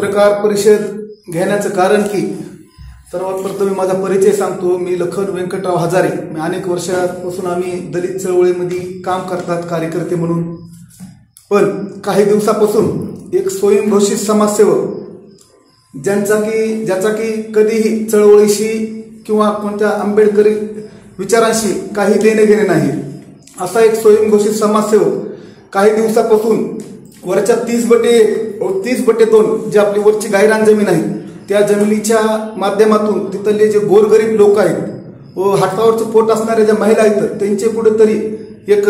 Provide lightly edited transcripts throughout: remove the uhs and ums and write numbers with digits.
पत्रकार परिषद घेण्याचं कारण की सर्वात प्रथम मी माझा परिचय सांगतो. मी लखन व्यंकटराव हजारे. मी अनेक वर्षापासून आम्ही दलित चळवळीमध्ये काम करतात कार्यकर्ते म्हणून. पण काही दिवसापासून एक स्वयंघोषित समाजसेवक ज्याचा की कधीही चळवळीशी किंवा कोणत्या आंबेडकरी विचारांशी काही देणे घेणे नाही, असा एक स्वयंघोषित समाजसेवक काही दिवसापासून वरच्या 30/2 जी आपली वरची गायरान जमीन आहे त्या जमिनीच्या माध्यमातून तिथले जे गोरगरीब लोक आहेत व हातावरचं पोट असणाऱ्या ज्या महिला आहेत त्यांचे कुठेतरी एक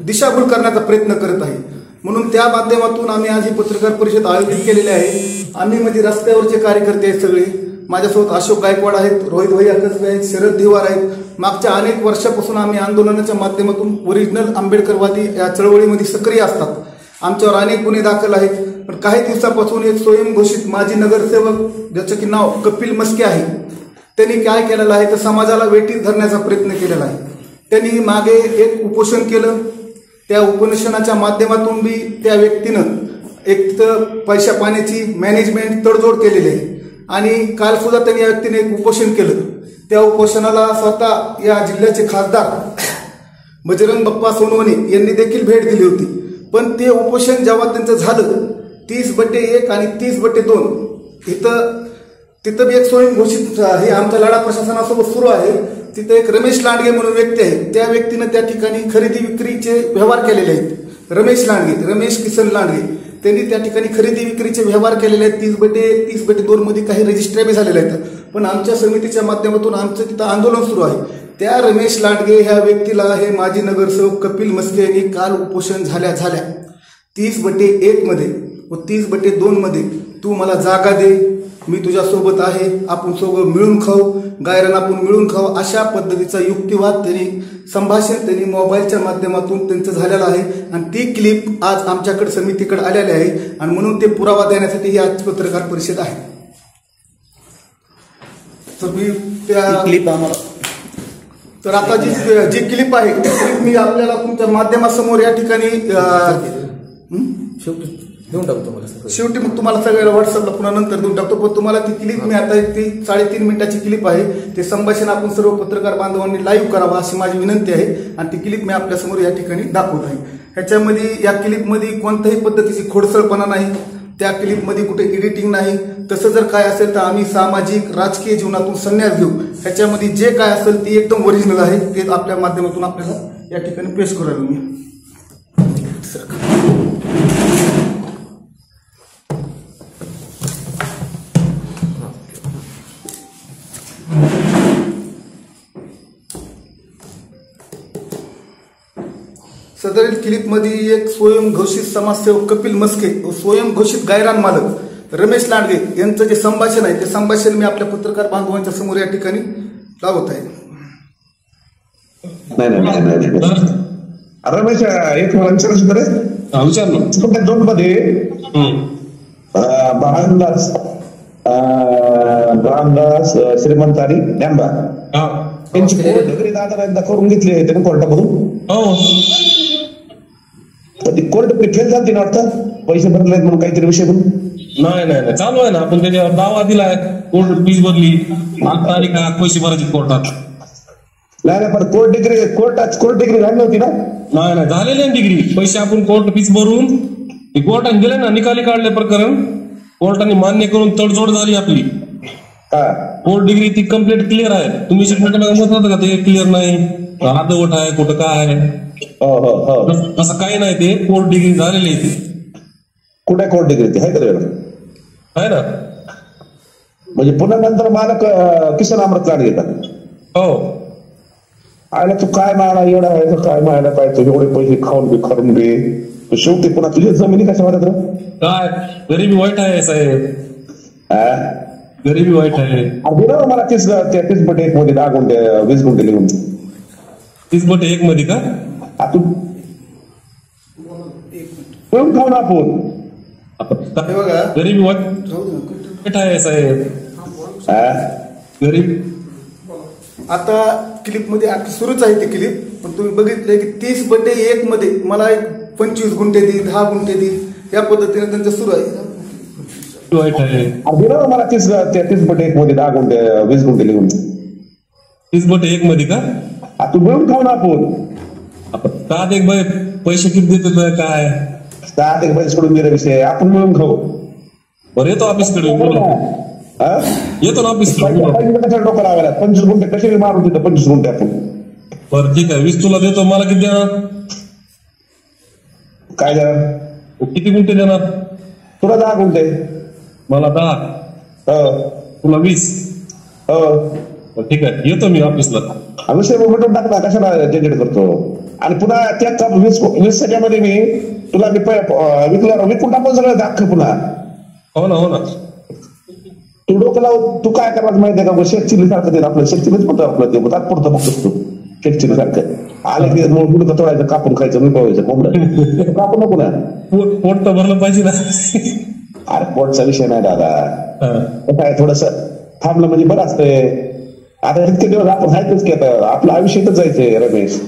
दिशाभूल करण्याचा प्रयत्न करत आहे. म्हणून त्या माध्यमातून आम्ही आज ही पत्रकार परिषद आयोजित केलेली आहे. आम्ही म्हणजे रस्त्यावरचे कार्यकर्ते आहेत सगळे. माझ्यासोबत अशोक गायकवाड आहेत, रोहित भैया कसबे आहेत, शरद दिवार आहेत. मागच्या अनेक वर्षापासून आम्ही आंदोलनाच्या माध्यमातून ओरिजिनल आंबेडकरवादी या चळवळीमध्ये सक्रिय असतात. आमच्यावर अनेक गुन्हे दाखल आहेत. पण काही दिवसापासून एक स्वयंघोषित माजी नगरसेवक ज्याचं की नाव कपिल मस्के आहे, त्यांनी काय केलेलं आहे तर समाजाला वेठीत धरण्याचा प्रयत्न केलेला आहे. त्यांनी मागे एक उपोषण केलं. त्या उपोषणाच्या माध्यमातून बी त्या व्यक्तीनं एक तिथं पैशा पाण्याची मॅनेजमेंट तडजोड केलेली आहे. आणि काल सुद्धा त्यांनी या व्यक्तीने एक उपोषण केलं. त्या उपोषणाला स्वतः या जिल्ह्याचे खासदार बजरंग बाप्पा सोनवणे यांनी देखील भेट दिली होती. पण ते उपोषण जेव्हा त्यांचं झालं 30/1 आणि 30/2 तिथं एक स्वयंघोषित हे आमचा लढा प्रशासनासोबत सुरू आहे. तिथं एक रमेश लांडगे म्हणून व्यक्ती आहे. त्या व्यक्तीनं त्या ठिकाणी खरेदी विक्रीचे व्यवहार केलेले आहेत. रमेश किसन लांडगे त्यांनी त्या ठिकाणी खरेदी विक्रीचे व्यवहार केलेले आहेत. 30/1 30/2 मध्ये काही रजिस्ट्र्या बी झालेल्या आहेत. पण आमच्या समितीच्या माध्यमातून आमचं तिथं आंदोलन सुरू आहे. त्या रमेश लांडगे ह्या व्यक्तीला हे माजी नगरसेवक कपिल मस्के यांनी काल उपोषण झाल्या 30/1 मध्ये व 30/2 मध्ये तू मला जागा दे, मी तुझ्यासोबत आहे, आपण सोबत मिळून खाऊ, गायरान आपण मिळून खाऊ, अशा पद्धतीचा युक्तिवाद संभाषण त्यांनी मोबाईलच्या माध्यमातून त्यांचं झालेलं आहे. आणि ती क्लिप आज आमच्याकडे समितीकडे आलेली आहे. आणि म्हणून ते पुरावा देण्यासाठी ही आज पत्रकार परिषद आहे. तर मी त्या क्लिप तर आता जी क्लिप आहे ती क्लिप मी आपल्याला तुमच्या माध्यमासमोर या ठिकाणी शेवटी मग तुम्हाला सगळ्याला व्हॉट्सअपला पुन्हा नंतर देऊन टाकतो. पण तुम्हाला ती क्लिप मी आता ती 3.5 मिनिटाची क्लिप आहे. ते संभाषण आपण सर्व पत्रकार बांधवांनी लाईव्ह करावं अशी माझी विनंती आहे. आणि ती क्लिप मी आपल्यासमोर या ठिकाणी दाखवत आहे. ह्याच्यामध्ये या क्लिपमध्ये कोणत्याही पद्धतीची खोडसळपणा नाही. त्या क्लिपमध्ये कुठे एडिटिंग नाही. तसं जर काय असेल तर आम्ही सामाजिक राजकीय जीवनातून संन्यास घेऊ. ह्याच्यामध्ये जे काय असेल ते एकदम ओरिजिनल आहे. ते आपल्या माध्यमातून आपल्याला या ठिकाणी पेश करू मी. सदरील क्लिपमध्ये एक स्वयंघोषित समाजसेवक कपिल मस्के व स्वयंघोषित गायरान मालक रमेश लांडगे यांचं जे संभाषण आहे ते संभाषण मी आपल्या पत्रकार बांधवांच्या समोर या ठिकाणी लावत आहे. रमेश एक विचारलं 2 मध्ये ब्राह्मदास श्रीमंतारी न्यामबा त्यांची डिग्री दादा करून घेतली आहे त्यांनी कोर्टामधून. कोर्ट फेल झाली ना वाटतं, पैसे भरले म्हणून काहीतरी विषय म्हणून. नाही चालू आहे ना. आपण त्याच्यावर दावा दिलाय. कोर्ट फीस भरली, तारीख पैसे भरायचे कोर्टात. नाही पण कोर्ट डिग्री झाली नव्हती ना. नाही झालेली आहे डिग्री. पैसे आपण कोर्ट फीस भरून कोर्टाने दिले ना, निकाली काढले प्रकरण. कोर्टाने मान्य करून तडजोड झाली आपली. कोर्ट डिग्री ती कम्प्लीट क्लिअर आहे. तुम्ही मत होतं का ते क्लिअर नाही, अर्धवट आहे, कुठं काय आहे, असं काही नाही. ते कोर्ट डिग्री झालेली आहे. ती कुठे कोर्ट डिग्री ती आहे ना. म्हणजे पुन्हा नंतर मालक किसन अमृत लांडगे घेतात. हो आयला तू काय मायला एवढा व्हायचं, काय मायला पाहिजे एवढे पैसे खाऊन घे. शेवटी पुन्हा तुझ्या जमिनी कशा वाटत काय. गरिबी वाईट आहे साहेब, गरिबी वाईट आहे. मला 30/1 मध्ये 10 गुंठे 20 गुंठे लिहून 30/1 मध्ये का आपण खाऊ ना आपण. गरिबी वाईट आहे साहेब, गरीब. आता क्लिप मध्ये सुरूच आहे ती क्लिप. पण तुम्ही बघितलंय की 30/1 मध्ये मला एक 25 गुंठे दे, 10 गुंठे दे, या पद्धतीने त्यांचं सुरू आहे. वाईट आहे. दिलं ना मला 30/1 मध्ये 10 गुंठे 20 गुंठे लिहून. 30/1 मध्ये का? तू मिळून खाऊ ना आपण. का एक बाई पैसे किती देतो काय? 7/1 सोडून गेला विषय, आपण मिळून खाऊ. बरं येतो ऑफिसकडे, येतो ना ऑफिसकडे. कशाला डोकं लावायला? 25 गुंठे कसे मारून देतो? 25 गुंठे आपण. बरं ठीक आहे, 20 तुला देतो. मला किती देणार? काय देणार? किती गुंठे देणार? तुला 10 गुंठे, मला 10, तुला 20. ठीक आहे, येतो मी ऑफिसला. विषय भेटून टाक ना, कशाला जनरेट करतो? आणि पुन्हा त्या 20 सेकंदामध्ये मी तुला विकून टाकून सगळं दाखव पुन्हा. हो ना. तू डोकं लावून तू काय करायचं माहिती आहे का? शेत चिली सारखं ते आपलं शेत चिलीच म्हणतो आपलं, ते तात्पुरतं बघतोस तू शेत चिली सारखं. आले की मुलं तोडायचं, कापून खायचं, मी पाहायचं कोंबडं कापून नको ना. पोट तर भरलं पाहिजे ना. अरे पोटचा विषय नाही दादा, काय थोडस थांबलं म्हणजे बरं असतंय. आता इतके दिवस आपण हायच की आता आपलं आयुष्यातच जायचंय रमेश.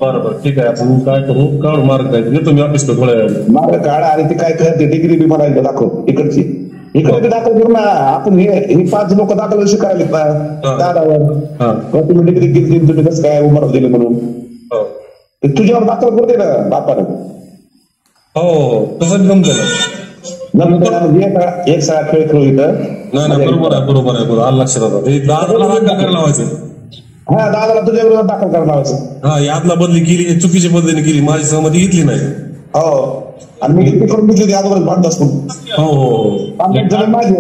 बरोबर ठीक आहे, आपण काय करू? काढू मार्ग काय? येतो मी ऑफिसला थोड्या वेळ. मार्ग काढा. आणि ते काय करते डिग्री बी मला दाखव इकडची. इकडे दाखल करू ना आपण. हे 5 लोक दाखल कशी करायला दादावर तुम्ही डिग्री केली, तुम्ही कसं काय उमर दिली म्हणून तुझ्यावर दाखल करू दे ना बापानं. हो तसं जमतं. एक सगळा खेळ खेळू इथं. नाही बरोबर आहे. आलं लक्षात आता. ते दादाला दाखल करायला लावायचं. हा, दादाला तुझ्या विरोधात दाखल करायला लावायचं. हा, यातला बदली केली, चुकीच्या पद्धतीने केली, माझी सहमती घेतली नाही. हो, आणि मी किती करून घेतली अगोदर भांडत असतो. हो माझे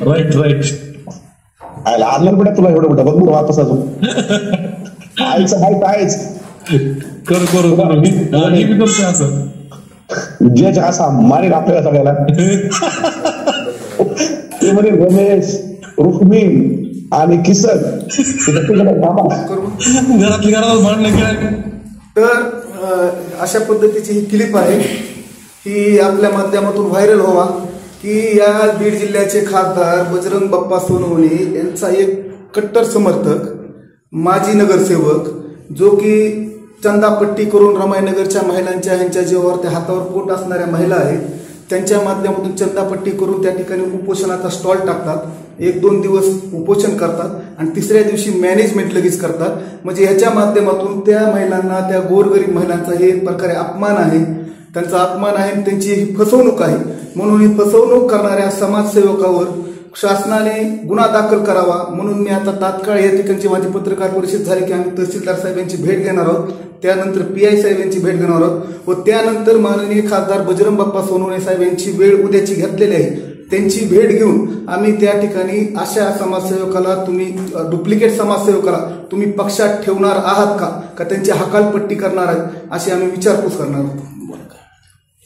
राईट. आणलं बेटा तुला एवढं मोठं बघ वापस अजून आईचं माहित आहेच. करू मी करते असं. जज असा मारेल आपल्याला सगळ्याला. ते म्हणे रमेश, रुक्मिण आणि किसन घरातली घरात भांडणं केलं. तर अशा पद्धतीची ही क्लिप आहे, ही आपल्या माध्यमातून व्हायरल व्हावा की या बीड जिल्ह्याचे खासदार बजरंग बाप्पा सोनवणे यांचा एक कट्टर समर्थक माजी नगरसेवक, जो की चंदापट्टी करून रमायनगरच्या महिलांच्या ह्यांच्या जीवावर त्या हातावर पोट असणाऱ्या महिला आहेत, त्यांच्या माध्यमातून चंदापट्टी करून त्या ठिकाणी उपोषणाचा स्टॉल टाकतात. 1-2 दिवस उपोषण करतात आणि 3ऱ्या दिवशी मॅनेजमेंट लगेच करतात. म्हणजे ह्याच्या माध्यमातून त्या महिलांना, त्या गोरगरीब महिलांचा हे एक प्रकारे अपमान आहे, त्यांचा अपमान आहे, त्यांची ही फसवणूक आहे. म्हणून ही फसवणूक करणाऱ्या समाजसेवकावर शासनाने गुन्हा दाखल करावा. म्हणून मी आता तात्काळ या ठिकाणची माझी पत्रकार परिषद झाली की आम्ही तहसीलदार साहेब यांची भेट घेणार आहोत, त्यानंतर PI साहेब यांची भेट घेणार आहोत व त्यानंतर माननीय खासदार बजरंग बाप्पा सोनवणे साहेब यांची वेळ उद्याची घेतलेली आहे, त्यांची भेट घेऊन आम्ही त्या ठिकाणी अशा समाजसेवकाला, तुम्ही डुप्लिकेट समाजसेवकाला तुम्ही पक्षात ठेवणार आहात का त्यांची हकालपट्टी करणार आहेत, अशी आम्ही विचारपूस करणार आहोत.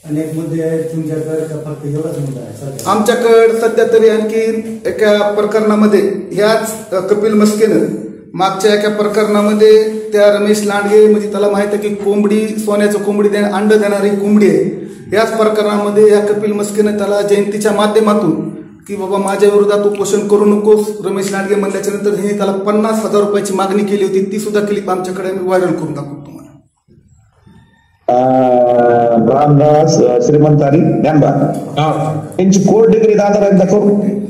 अनेक मुद्दे आहेत तुमच्याकडे का फक्त एवढाच मुद्दा आहे? आमच्याकडे सध्या तरी आणखी एका प्रकरणामध्ये ह्याच कपिल मस्केनं मागच्या एका प्रकरणामध्ये त्या रमेश लांडगे, म्हणजे त्याला माहित आहे की कोंबडी, सोन्याचं कोंबडी अंड देणारी कोंबडी आहे, याच प्रकरणामध्ये या कपिल मस्केनं त्याला जयंतीच्या माध्यमातून की बाबा माझ्या विरोधात उपोषण करू नकोस रमेश लांडगे म्हणल्याच्या नंतर हे त्याला 50,000 रुपयाची मागणी केली होती. ती सुद्धा क्लिप आमच्याकडे व्हायरल करून दाखवतो तुम्हाला. रामदास श्रीमंतारी ज्ञानबा यांची कोर्ट डिग्री दादा करून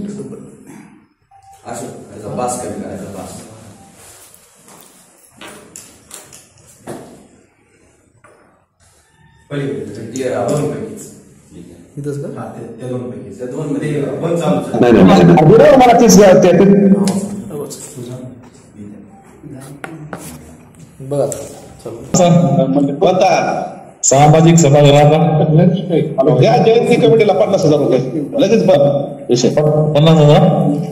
मला तीच बघा सामाजिक सभागृहाचा या जयंती कमिटीला 50,000 रुपये लगेच विषय 50,000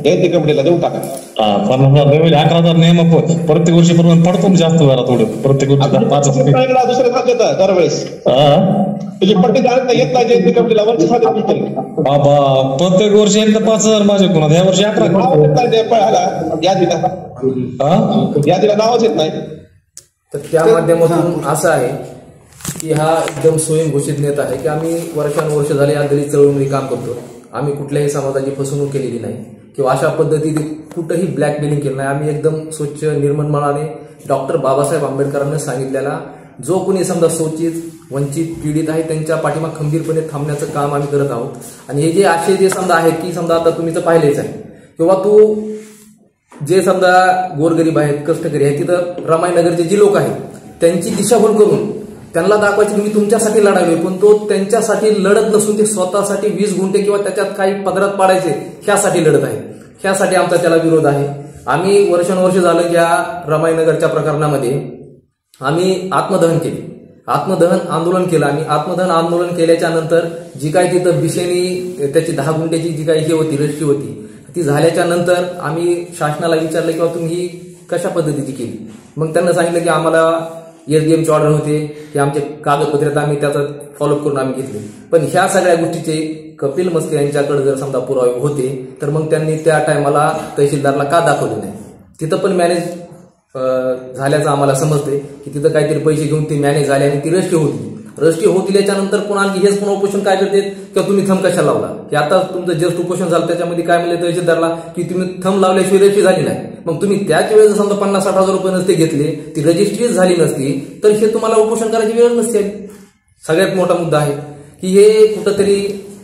जयंती कमिटीला देऊ टाका. 50,000 11,000 नियम प्रत्येक वर्षी प्रमाणे पडतो जास्त जरा थोडं, प्रत्येक वर्षी 5,000 दुसरे खात येतं दरवेळेस. तुझी पट्टी येत नाही जयंती कमिटीला वर्ष बाबा, प्रत्येक वर्षी एकदा 5,000 माझे कोणा, या वर्षी 11 यादीला नावच येत नाही. तर त्या माध्यमातून असं आहे की हा एकदम स्वयंघोषित नेता आहे की आम्ही वर्षानुवर्ष झाले या दलित चळवळीमध्ये काम करतो, आम्ही कुठल्याही समाजाची फसवणूक केलेली नाही किंवा अशा पद्धतीने कुठंही ब्लॅकमेलिंग केलं नाही. आम्ही एकदम स्वच्छ निर्मळ मनाने डॉक्टर बाबासाहेब आंबेडकरांनी सांगितलेला जो कोणी समजा शोषित वंचित पीडित आहे त्यांच्या पाठीमाग खंबीरपणे थांबण्याचं काम आम्ही करत आहोत. आणि हे जे आशय जे समजा आहेत की समजा आता तुम्ही तर पाहिलेच आहे किंवा तू जे समजा गोरगरीब आहेत कष्टकरी आहेत तिथं रमाईनगरचे जे लोक आहेत त्यांची दिशाभूल करून त्यांना दाखवायची की मी तुमच्यासाठी लढालोय, पण तो त्यांच्यासाठी लढत नसून ते स्वतःसाठी 20 गुंठे किंवा त्याच्यात काही पदरात पाडायचे ह्यासाठी लढत आहे. ह्यासाठी आमचा त्याला विरोध आहे. आम्ही वर्षानुवर्ष झालं या रमाईनगरच्या प्रकरणामध्ये आम्ही आत्मदहन केले, आत्मदहन आंदोलन केलं. आणि आत्मदहन आंदोलन केल्याच्या नंतर जी काही तिथं बिशेनी त्याची 10 गुंठ्याची जी काही हे होती रजिस्ट्री होती ती झाल्याच्या नंतर आम्ही शासनाला विचारलं की तुम्ही कशा पद्धतीची केली. मग त्यांना सांगितलं की आम्हाला SDMची ऑर्डर होते की आमचे कागदपत्र आम्ही त्याचा फॉलोअप करून आम्ही घेतले. पण ह्या सगळ्या गोष्टीचे कपिल मस्के यांच्याकडे जर समजा पुरावे होते तर मग त्यांनी त्या टायमाला तहसीलदारला का दाखवले नाही. तिथं पण मॅनेज झाल्याचं आम्हाला समजते की तिथं काहीतरी पैसे घेऊन ते मॅनेज झाले आणि ती रजिस्ट्री होतील याच्यानंतर पुन्हा आणखी हेच पुन्हा उपोषण काय करते किंवा तुम्ही थंब कशा लावला की आता तुमचं जस्ट उपोषण झालं त्याच्यामध्ये काय म्हणले तहसीलदारला की तुम्ही थंब लावल्याशिवाय रजिस्ट्री झाली नाही. मग तुम्ही त्याच वेळेस समजा 50-60 हजार रुपये नसते घेतले ती रजिस्ट्रीच झाली नसती तर हे तुम्हाला उपोषण करायची वेळ नसते. सगळ्यात मोठा मुद्दा आहे की हे कुठंतरी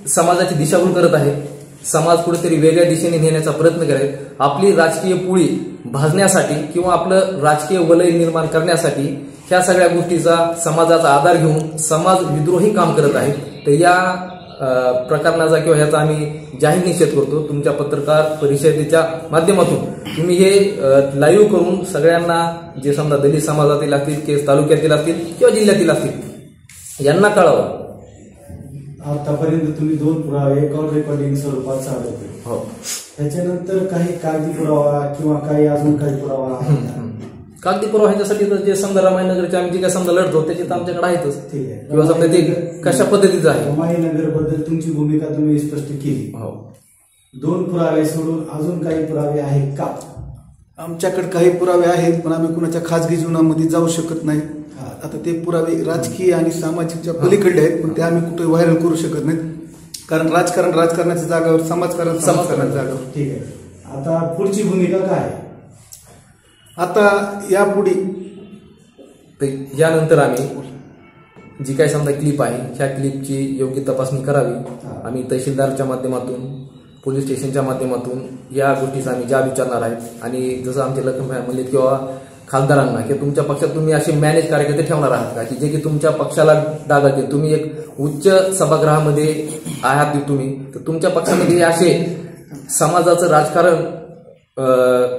समाजाची दिशाभूल करत आहे. समाज कुठेतरी वेगळ्या दिशेने नेण्याचा प्रयत्न करत आपली राजकीय पोळी भाजण्यासाठी किंवा आपलं राजकीय वलय निर्माण करण्यासाठी ह्या सगळ्या गोष्टीचा समाजाचा आधार घेऊन समाज विद्रोही काम करत आहेत. तर या प्रकरणाचा किंवा ह्याचा आम्ही जाहीर निषेध करतो. तुमच्या पत्रकार परिषदेच्या माध्यमातून तुम्ही हे लाईव्ह करून सगळ्यांना जे समजा दलित समाजातील असतील केस तालुक्यातील असतील किंवा जिल्ह्यातील असतील यांना कळावं. आतापर्यंत तुम्ही 2 पुरावे रेकॉर्डिंग स्वरूपात सादर केले. हो. त्याच्यानंतर काही कागदी पुरावा किंवा काही अजून काही पुरावा कागदी पुरावा ह्याच्यासाठी तर जे समजा रमाईनगरचे आम्ही जे काय समजा लढतो त्याची तर आमच्याकडे आहेतच. ठीक आहे. किंवा समजा ते कशा पद्धतीचं आहे रमाईनगर बद्दल तुमची भूमिका तुम्ही स्पष्ट केली. हो. 2 पुरावे सोडून अजून काही पुरावे आहेत का? आमच्याकडे काही पुरावे आहेत पण आम्ही कुणाच्या खाजगी जीवनामध्ये जाऊ शकत नाही. आता ते पुरावे राजकीय आणि सामाजिकच्या पलीकडे आहेत पण ते आम्ही कुठे व्हायरल करू शकत नाहीत कारण राजकारणाच्या जागावर समाजकारणाच्या जागावर. ठीक आहे. आता पुढची भूमिका काय आहे? आता यापुढे यानंतर आम्ही जी काही समजा क्लिप आहे ह्या क्लिपची योग्य तपासणी करावी. आम्ही तहसीलदारच्या माध्यमातून पोलीस स्टेशनच्या माध्यमातून या गोष्टीचा आम्ही जाब विचारणार आहेत. आणि जसं आमचे लखनभाई म्हणले किंवा खासदारांना की तुमच्या पक्षात तुम्ही असे मॅनेज कार्यकर्ते ठेवणार आहात का की जे की तुमच्या पक्षाला डागातील. तुम्ही एक उच्च सभागृहामध्ये आहात तुम्ही तर तुमच्या पक्षामध्ये असे समाजाचं राजकारण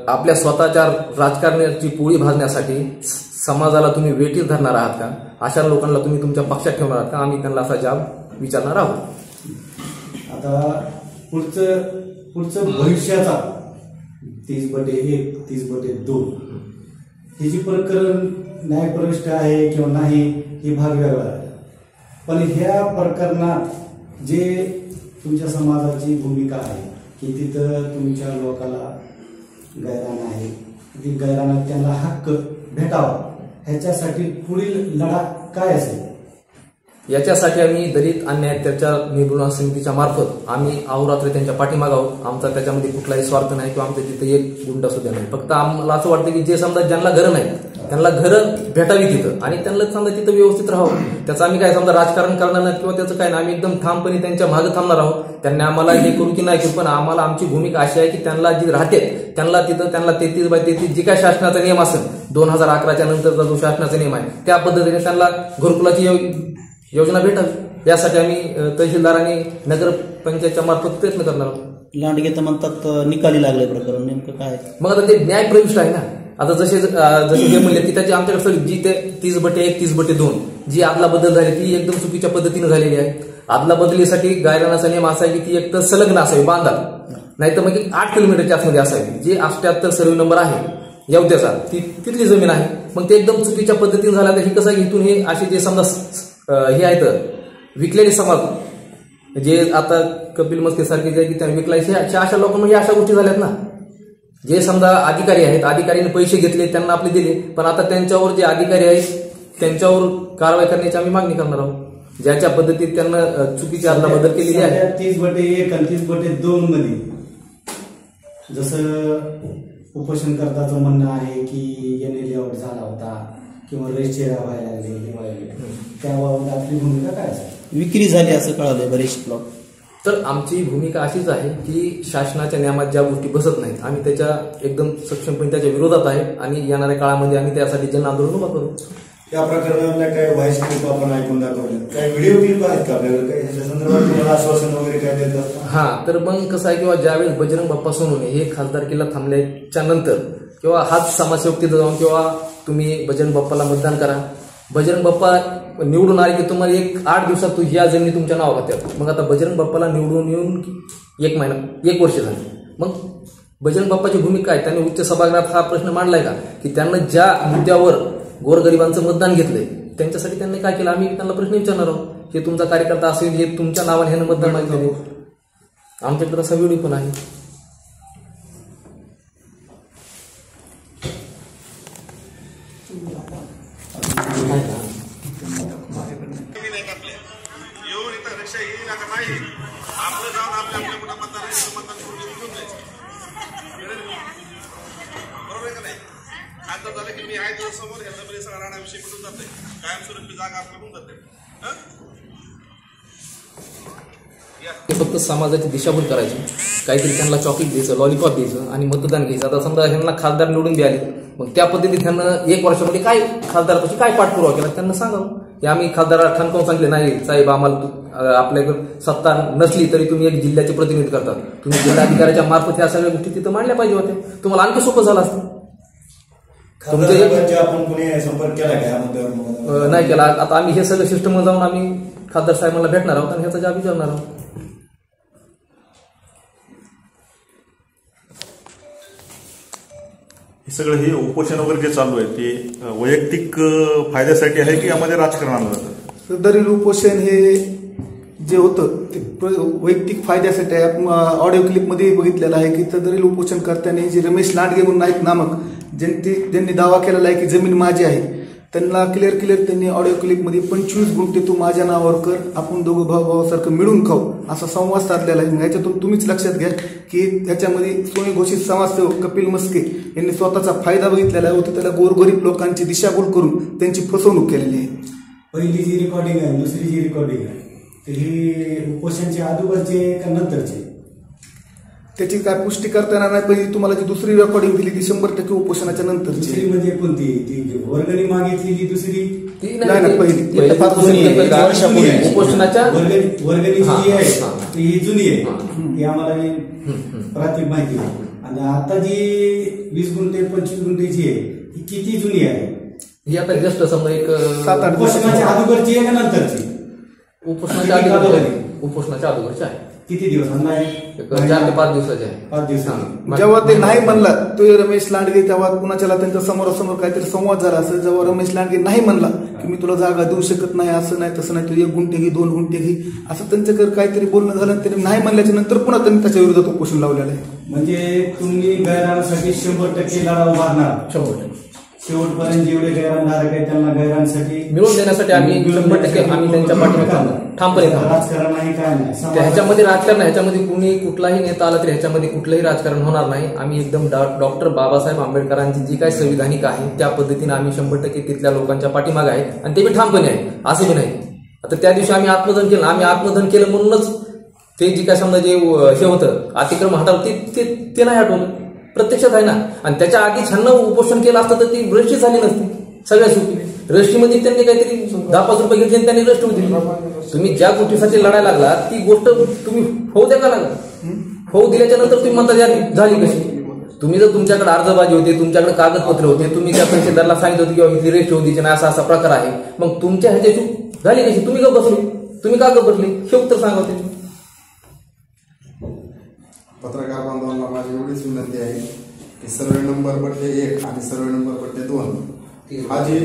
आपल्या स्वतःच्या राजकारणाची पोळी भाजण्यासाठी समाजाला तुम्ही वेठीस धरणार आहात का? अशा लोकांना तुम्ही तुमच्या पक्षात ठेवणार आहात का? आम्ही त्यांना असा जाब विचारणार आहोत. आता पुढचं भविष्याचा 30/1 30/2 हे जे प्रकरण न्यायप्रविष्ट आहे किंवा नाही हे भाग वेगळा आहे. पण ह्या प्रकरणात जे तुमच्या समाजाची भूमिका आहे की तिथं तुमच्या लोकाला गैरान आहे ती गैरानात त्यांना हक्क भेटावा ह्याच्यासाठी पुढील लढा काय असेल? याच्यासाठी आम्ही दलित अन्याय अत्याचार निर्मूलन समितीच्या मार्फत आम्ही अहोरात्र त्यांच्या पाठीमागे आहोत. आमचा त्याच्यामध्ये कुठलाही स्वार्थ नाही किंवा आमच्या तिथे एक गुंडा सुद्धा नाही. फक्त आम्हाला असं वाटतं की जे समजा ज्यांना घरं नाही त्यांना घरं भेटावी तिथं आणि त्यांना समजा तिथं व्यवस्थित राहावं. त्याचं आम्ही काय समजा राजकारण करणार नाही किंवा त्याचं काय नाही. आम्ही एकदम ठामपणे त्यांच्या मागे थांबणार आहोत. त्यांनी आम्हाला हे करू की नाही पण आम्हाला आमची भूमिका अशी आहे की त्यांना जी राहते त्यांना तिथं त्यांना 33/33 जी काय शासनाचा नियम असेल 2011च्या नंतरचा जो शासनाचा नियम आहे त्या पद्धतीने त्यांना घरकुलाची योजना भेटावी यासाठी आम्ही तहसीलदार आणि नगरपंचायतच्या मार्फत प्रयत्न करणार आहोत. लांडगे तर म्हणतात निकाली लागले प्रकरण नेमकं काय? मग आता ते न्याय प्रविष्ट आहे ना. आता जसे जे म्हणले की त्याची आमच्याकडे जी ते 30/1 30/2 जी आदला बदल झाली ती एकदम चुकीच्या पद्धतीने झालेली आहे. आदला बदलीसाठी गायरानाचा नियम असा आहे की ती एक तर संलग्न असावी बांधाल नाही तर मग 8 किलोमीटरच्या आतमध्ये असावी. जे 78 सर्व्हे नंबर आहे येवत्याचा तिथली जमीन आहे. मग ते एकदम चुकीच्या पद्धतीने झाला तर हे कसं इथून हे असे जे समजा हे आहेत विकलेले समाज जे आता कपिल मस्के सारखे जे की त्यांना विकलायचे अशा लोकांना हे अशा गोष्टी झाल्यात ना. जे समजा अधिकारी आहेत अधिकाऱ्यांनी पैसे घेतले त्यांना आपले दिले पण आता त्यांच्यावर जे अधिकारी आहेत त्यांच्यावर कारवाई करण्याची आम्ही मागणी करणार आहोत ज्याच्या पद्धतीत त्यांना चुकीची आदला बदल केलेली आहे. 30/1 आणि 30/2 मध्ये जसं उपोषणकर्त्याचं म्हणणं आहे की NA लेआउट झाला होता किंवा रजिस्ट्री व्हायला लागले हे व्हायला त्याबाबत आपली भूमिका काय असेल? विक्री झाली असं कळालंय बरेचसे प्लॉट. तर आमची भूमिका अशीच आहे की शासनाच्या नियमात ज्या गोष्टी बसत नाहीत आम्ही त्याच्या एकदम सक्षमपणे त्याच्या विरोधात आहे आणि येणाऱ्या काळामध्ये आम्ही त्यासाठी जन आंदोलन उभा करू. या प्रकरणातल्या काही व्हॉइस क्लिप आपण ऐकून दाखवल्या, काही व्हिडिओ क्लिप आहेत का आपल्याकडे, काही ह्याच्या संदर्भात तुम्हाला आश्वासन वगैरे काय देतात? हा, तर मग कसं आहे किंवा ज्यावेळेस बजरंग बाप्पा सोनवणे हे खासदारकीला थांबल्याच्या नंतर किंवा हाच समाजसेवक तिथं जाऊन किंवा तुम्ही बजरंग बाप्पाला मतदान करा, बजरंग बाप्पा निवडून आले की तुम्हाला 8 दिवसात या जमिनी तुमच्या नावावर होत्या. मग आता बजरंग बाप्पाला निवडून येऊन 1 वर्ष झाले. मग बजरंग बाप्पाची भूमिका आहे, त्यांनी उच्च सभागृहात हा प्रश्न मांडलाय का की त्यांना ज्या मुद्द्यावर गोरगरिबांचं मतदान घेतलंय त्यांच्यासाठी त्यांनी काय केलं, आम्ही त्यांना प्रश्न विचारणार आहोत. हे तुमचा कार्यकर्ता असेल हे तुमच्या नावाने ह्यानं मतदान मागितले, आमच्याकडे असा व्हिडिओ पण आहे. फक्त समाजाची दिशाभूल करायची, काहीतरी त्यांना चॉकलेट द्यायचं, लॉलीपॉप द्यायचं आणि मतदान घ्यायचं. आता समजा ह्यांना खासदार निवडून द्याले, मग त्या पद्धतीत त्यांना 1 वर्षामध्ये काय खासदारापाशी काय पाठपुरावा केला त्यांना सांगावं. की आम्ही खासदाराला ठाणकावून सांगितले नाही साहेब, आम्हाला आपल्याकडे सत्ता नसली तरी तुम्ही एक जिल्ह्याचे प्रतिनिधी करतात, तुम्ही जिल्हाधिकाऱ्याच्या मार्फत ह्या सगळ्या गोष्टी तिथं मांडल्या पाहिजे होत्या, तुम्हाला आणखी सोपं झालं असतं. आपण कोणी संपर्क केला का? नाही केला. आता आम्ही हे सगळं सिस्टम जाऊन आम्ही खासदार साहेबांना भेटणार आहोत आणि ह्याचा जाब विचारणार आहोत. हे सगळं हे उपोषण वगैरे जे चालू आहे ते वैयक्तिक फायद्यासाठी आहे की यामध्ये राजकारण आणलं जातं? सदरील उपोषण हे जे होतं ते वैयक्तिक फायद्यासाठी आहे. आपण ऑडिओ क्लिपमध्ये बघितलेलं आहे की सदरील उपोषण करताना जे रमेश लांडगे म्हणून आहेत नामक, ज्यांनी दावा केलेला आहे की जमीन माझी आहे, त्यांना क्लिअर त्यांनी ऑडिओ क्लिपमध्ये 25 गुंठे तू माझ्या नावावर कर, आपण दोघं भावासारखं मिळून खाऊ असा संवाद साधलेला आहे. ह्याच्यातून तुम्हीच लक्षात घ्या की ह्याच्यामध्ये स्वयंघोषित समाजसेवक कपिल मस्के यांनी स्वतःचा फायदा बघितलेला होता, त्याला गोरगरीब लोकांची दिशाभूल करून त्यांची फसवणूक केलेली आहे. पहिली जी रेकॉर्डिंग आहे, दुसरी जी रेकॉर्डिंग आहे ही उपोषणच्या अगोदरचे का नंतरचे? त्याची काय पुष्टी करता येणार नाही. पहिली तुम्हाला जी दुसरी रेकॉर्डिंग दिली ती 100% उपोषणाच्या नंतरची. दुसरी म्हणजे कोणती? ती वर्गणी मागितलेली दुसरी? नाही, पहिली उपोषणाच्या वर्गणीची जी आहे ती ही जुनी आहे, ती आम्हाला प्राथमिक माहिती आहे. आणि आता जी 20 गुंठे 25 गुंठेची आहे ती किती जुनी आहे? ही आता जस्ट समजा एक 7-8 उपोषणाच्या अगोदरची आहे का नंतरची? उपोषणाच्या अगोदरची आहे. किती दिवस? 4 ते 5 दिवसाचे आहे. 5 दिवसांनी. जेव्हा ते नाही म्हणला तो रमेश लांडगे, तेव्हा कुणाच्याला त्यांच्या समोरासमोर काहीतरी संवाद झाला असेल. जेव्हा रमेश लांडगे नाही म्हणला की मी तुला जागा देऊ शकत नाही, असं नाही तसं नाही, तू 1 गुंठे घे 2 गुंठे घे, असं त्यांच्याकडे काहीतरी बोलणं झालं. त्यांनी नाही म्हणल्याच्या नंतर पुन्हा त्यांनी त्याच्या विरोधात उपोषण लावलेलं आहे. म्हणजे तुम्ही गैरांसाठी 100% लढा उभारणार? 100%. शेवटपर्यंत जेवढे गैरानधारक आहेत त्यांना गैरांसाठी मिळवून देण्यासाठी आम्ही 100% आम्ही त्यांच्या पाठीमागे ठामपणे राजकारण नाही, काय नाही. ह्याच्यामध्ये राजकारण, ह्याच्यामध्ये कुणी कुठलाही नेता आला तरी ह्याच्यामध्ये कुठलंही राजकारण होणार नाही. आम्ही एकदम डॉक्टर बाबासाहेब आंबेडकरांची जी काही संविधानिक आहे त्या पद्धतीने आम्ही 100% तिथल्या लोकांच्या पाठीमागे आहे आणि ते बी ठामपणे आहे, असं बी नाही. आता त्या दिवशी आम्ही आत्मदहन केलं म्हणूनच ते जी काय समजा जे हे होतं अतिक्रमण हटावं ते नाही हटवलं, प्रत्यक्षात आहे ना. आणि त्याच्या आधी छान उपोषण केलं असतं तर ती रजिस्ट्री झाली नसती. सगळ्या सोपी रजिस्ट्रीमध्ये त्यांनी काहीतरी 10-5 रुपये घेतले आणि त्यांनी रजिस्ट्री दिली. तुम्ही ज्या गोष्टीसाठी लढायला लागला ती गोष्ट तुम्ही होऊ द्या का लागला, होऊ दिल्याच्या नंतर तुम्ही म्हणता झाली कशी? तुम्ही जर तुमच्याकडे अर्जबाजी होते, तुमच्याकडे कागदपत्र होते, तुम्ही त्या तहसीलदारला सांगितलं होतं किंवा ही रजिस्ट्री होती नाही, असा प्रकार आहे, मग तुमच्या ह्याच्याची झाली कशी? तुम्ही का बसले, तुम्ही का बसले हे उत्तर सांगा. त्यांनी पत्रकार बांधवांना माझी एवढीच विनंती आहे की सर्वे नंबर पट्टे 1 आणि सर्वे नंबर पट्टे 2 हा जी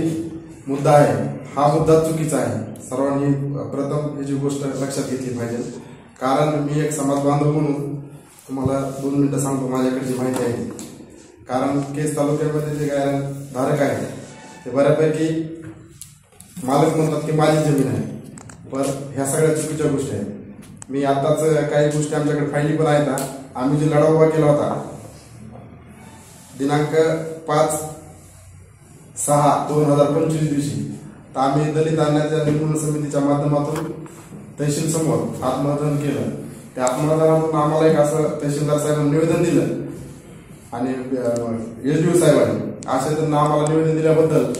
मुद्दा आहे हा मुद्दा चुकीचा आहे. सर्वांनी प्रथम ही जी गोष्ट लक्षात घेतली पाहिजे. कारण मी एक समाज बांधव म्हणून तुम्हाला 2 मिनिटं सांगतो माझ्याकडची माहिती आहे. कारण केस तालुक्यामध्ये जे गैरधारक आहेत ते बऱ्यापैकी मालक म्हणतात की माझी जमीन आहे, पण ह्या सगळ्या चुकीच्या गोष्टी आहेत. मी आताच काही गोष्टी आमच्याकडे फायली पण आहेत. आम्ही जो लढा उभा केला होता दिनांक 5 6/2025 दिवशी तर आम्ही दलित अन्याय निर्मूलन समितीच्या माध्यमातून तहसील समोर आत्मदान केलं. त्या आत्मदानातून आम्हाला एक असं तहसीलदार साहेबांनी निवेदन दिलं आणि एसडीओ साहेबांनी अशा त्यांना आम्हाला निवेदन दिल्याबद्दल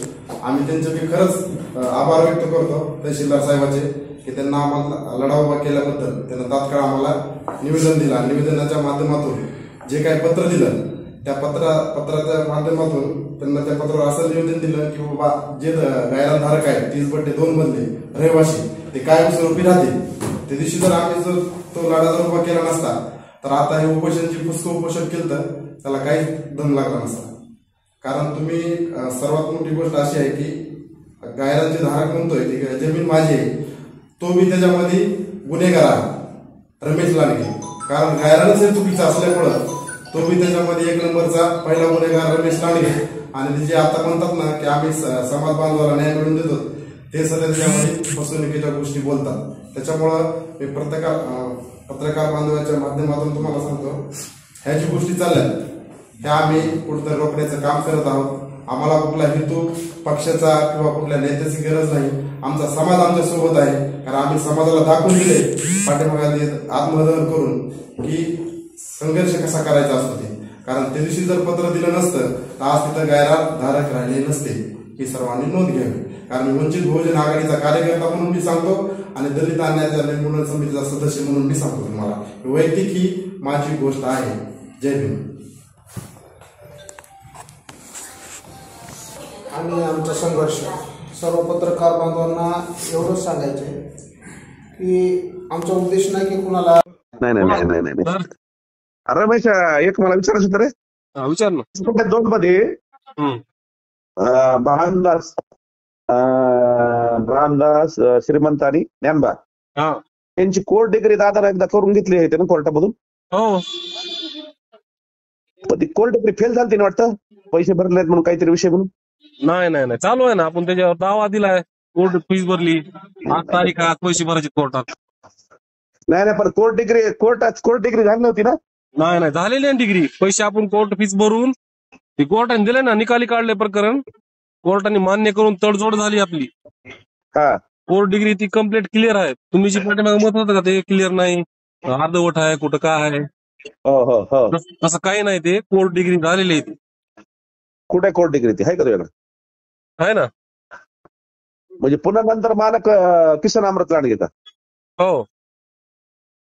आम्ही त्यांचे खरंच आभार व्यक्त करतो तहसीलदार साहेबांचे की त्यांना आम्हाला लढा उभा केल्याबद्दल. त्यांना तात्काळ आम्हाला निवेदन दिलं आणि निवेदनाच्या माध्यमातून जे काही पत्र दिलं त्या पत्राच्या माध्यमातून त्यांना त्या पत्रावर असं निवेदन दिलं की बाबा जे गायरानधारक आहेत 30/2 मधले रहिवासी ते कायमस्वरूपी राहतील. त्या दिवशी जर आम्ही जर तो लढा जर उभा केला नसता तर आता हे उपोषण जे पुष्कळ उपोषण केलं तर त्याला काहीच दम लागला नसता. कारण तुम्ही सर्वात मोठी गोष्ट अशी आहे की गायरांचे धारक म्हणतोय की जमीन माझी आहे, तो बी त्याच्यामध्ये गुन्हेगार आहे रमेश लांडगे. कारण गायरानच हे चुकीचं असल्यामुळं तो बी त्याच्यामध्ये 1 नंबरचा पहिला गुन्हेगार रमेश लांडगे. आणि जे आता म्हणतात ना की आम्ही समाज बांधवाला न्याय मिळवून देतो ते सध्या त्याच्यामध्ये फसवणुकीच्या गोष्टी बोलतात. त्याच्यामुळं मी पत्रकार बांधवाच्या माध्यमातून तुम्हाला सांगतो ह्या जी गोष्टी चालल्यात ह्या आम्ही कुठेतरी रोखण्याचं काम करत आहोत. आम्हाला कुठला हेतू पक्षाचा किंवा कुठल्या नेत्याची गरज नाही. आमचा समाज आमच्या सोबत आहे. कारण आम्ही समाजाला दाखवून दिले पाठीमागे आत्मदहन करून की संघर्ष कसा करायचा असतो ते. कारण त्या दिवशी जर पत्र दिलं नसतं तर आज तिथं गायरान धारक राहिले नसते ही सर्वांनी नोंद घ्यावी. कारण मी वंचित बहुजन आघाडीचा कार्यकर्ता म्हणून मी सांगतो आणि दलित अन्याय निर्मूलन समितीचा सदस्य म्हणून मी सांगतो तुम्हाला. वैयक्तिक ही माझी गोष्ट आहे. जय भीम. आणि आमचा संघर्ष सर्व पत्रकार बांधवांना एवढंच सांगायचं आहे की आमचा उद्देश नाही की कुणाला नाही. रमेश एक मला विचारायचं होतं रे. विचार ना. 2 मध्ये ब्राह्मदास श्रीमंत आणि ज्ञानबा यांची कोर्ट डिग्री दादा एकदा करून घेतली आहे ना कोर्टामधून. हो पण ती कोर्ट डिग्री फेल झाली ना वाटतं पैसे भरलेत म्हणून काहीतरी विषय म्हणून. नाही चालू आहे ना. आपण त्याच्यावर दावा दिलाय. कोर्ट फीस भरली. 8 तारीख आज पैसे भरायचे कोर्टात. नाही पण कोर्ट डिग्री झाली नव्हती ना. नाही झालेली आहे डिग्री. पैसे आपण कोर्ट फीस भरून ते कोर्टाने दिले ना. निकाली काढले प्रकरण. कोर्टाने मान्य करून तडजोड झाली आपली. कोर्ट डिग्री ती कम्प्लीट क्लिअर आहे. तुम्ही जी पाठीमागे मत होतं का ते क्लिअर नाही अर्धवट आहे कुठं काय आहे तसं काही नाही. ते कोर्ट डिग्री झालेली आहे. ती कुठे कोर्ट डिग्री ती आहे का तुझ्याकडे. आहे ना. म्हणजे पुन्हा नंतर मालक किसन अमृत लांडगे घेतात. हो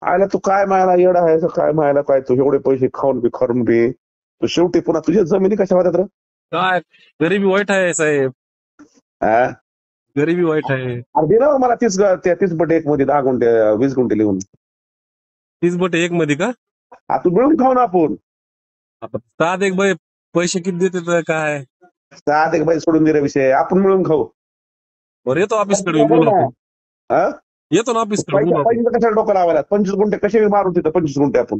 आयला तू काय मायला येडा आहे काय मायला काय तू एवढे पैसे खाऊन बी तू शेवटी पुन्हा तुझ्या जमिनी कशा होत्यात रे. काय गरिबी वाईट आहे साहेब. गरिबी वाईट आहे. दे ना मला 30/1 मध्ये 10 गुंठे 20 गुंठे लिहून. 30/1 मध्ये का. तू मिळून खाऊ ना आपण. 7 बाई पैसे किती देते काय. 7 बाई सोडून दे रे विषय. आपण मिळून खाऊ. बरं येतो ऑफिसकडे बोलू. येतो ना ऑफिसकडे. कशाला डोकं लावायला 25 गुंठे कसे मारून तिथं 25 गुंठे आपण.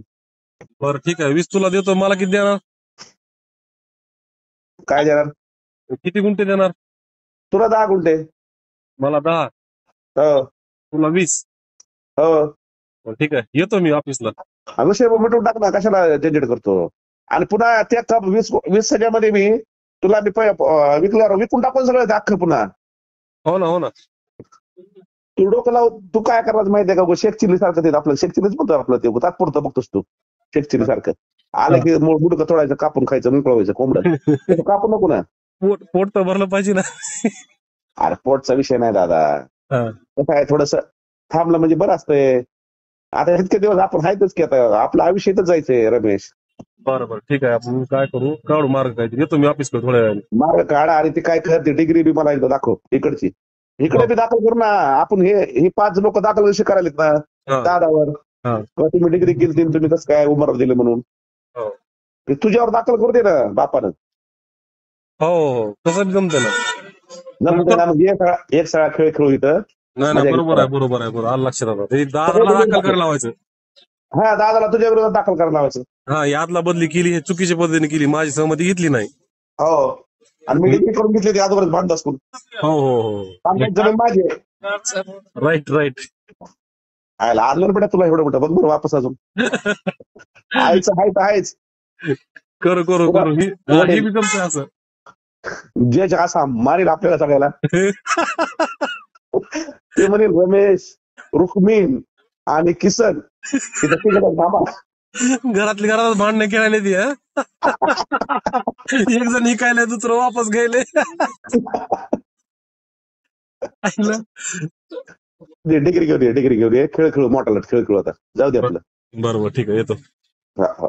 बरं ठीक आहे 20 तुला देतो. मला किती देणार. काय देणार. किती गुंठे देणार. तुला 10 गुंठे. मला 10. तुला 20. हो ठीक आहे येतो मी ऑफिसला. विषय मिटून टाक ना कशाला झंझट करतो. आणि पुन्हा त्या 20 सगळ्यामध्ये मी तुला विकल्यावर विकून टाकून सगळं अख्खं पुन्हा. हो ना. तू डोकं लाव. तू काय करायचं माहितीये का शेख चिल्ली सारखं ते आपलं शेख चिल्लीच म्हणतो आपलं ते तात्पुरतं बघतोस तू शेख चिल्ली सारखं. आलं की मुडकं तोडायचं कापून खायचं मोकळवायचं कोंबडं कापू नको ना. पोट तर भरलं पाहिजे ना. अरे पोटचा विषय नाही दादा. कसं आहे थोडस थांबलं म्हणजे बरं असतंय. आता इतके दिवस आपण आहेतच की आता आपलं आयुष्य इथंच जायचंय रमेश. बरोबर ठीक आहे आपण काय करू काढू मार्ग काय येतो मी ऑफिसकडे थोड्या वेळाने. मार्ग काढा. आणि ती काय करते डिग्री बी मला एकदा दाखव इकडची. इकडे बी दाखल करू ना. आपण हे 5 लोक दाखल कशी करायलेत ना दादावर. तुम्ही डिग्री केली तुम्ही कसं काय उमर दिले म्हणून तुझ्यावर दाखल करू दे ना बापानं. हो तसं जमतं ना. एक सगळा खेळ खेळू इथं. नाही बरोबर आहे आलं लक्षात आलं. दादाला दाखल करायला लावायचं. दादाला तुझ्या विरोधात दाखल करायला लावायचं. यादला बदली केली हे चुकीच्या पद्धतीने केली. माझी सहमती घेतली नाही. हो आणि मी डिग्री करून घेतली अगोदरच भांडत असतो. हो जमीन माझी. राईट आलं बेटा तुला एवढं मोठं बघ बरं वापस अजून. आहेच करू ही बी जमतंय असं. जज असा मारेल आपल्याला सगळ्याला. ते म्हणेल रमेश, रुक्मिण आणि किसन तिथं तिकडे थांबा. घरातली घरात भांडणं खेळायला ती हं? एक जण इकायला दुसरं वापस गेले. डिग्री घेऊ दे, डिग्री घेऊ दे, खेळ खेळू, मोठाला खेळ खेळू आता. जाऊ दे आपलं. बरोबर, ठीक आहे, येतो. हा हा.